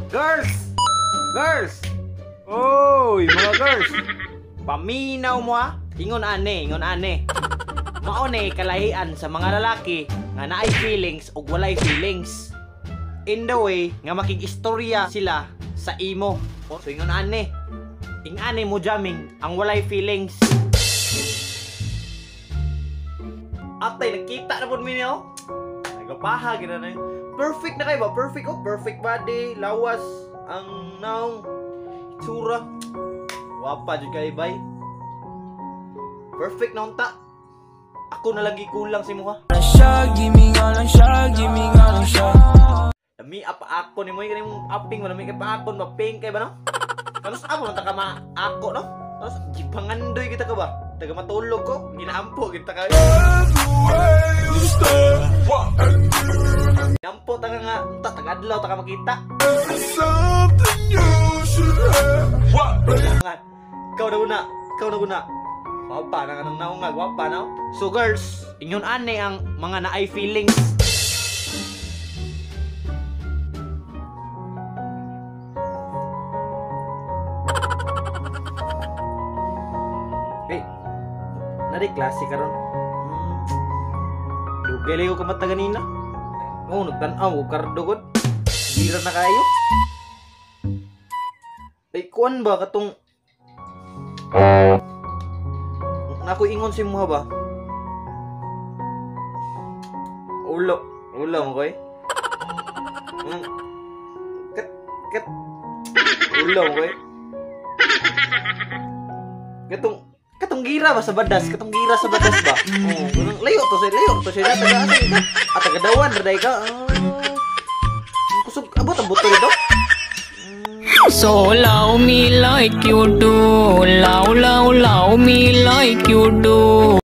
Girls! Girls! Oy, mga girls! Paminaw mo ha? Ingon ane, ingon ane. Maone kalahian sa mga lalaki nga naay feelings o walay feelings. In the way nga makikistorya sila sa imo. So ingon ane. Ing ane mo jamming ang walay feelings. Atay nakita na pud mi niyo. Nagapaha gina na. Perfect na kayo ba? Perfect oh, perfect body, lawas ang naong itsura. Wapa jud kay bay. Perfect na unta. Ako na lagi kulang si mo ha. Lami apa ako ni mo yung kanimong upping mo. Lami ka pa ako, maping kay ba no? Tapos ako nang taka ako no? Tapos gipangandoy kita ka ba? Taga matulog ko, ginaampo kita ka. Ginaampo taga nga, taga-adlaw, taga makita. Ikaw na una. Wapa na kanang naungag, wapa na. So girls, inyon ane ang mga naay feelings. Hey, nari klase karon. Dugay layo ka mata ganina. Oh, nagtanaw ko kardugod. Gira na kayo. Ay, kuan ba katong ako ingon si mo ba? Ulo mo koy. Kat ulo mo koy. Katong gira ba sa badas? Katong gira sa badas ba? Oh, layo to siya taga asa ka? At taga dawan raday ka. Kusog abot ang buto nito. So love me like you do, love me like you do.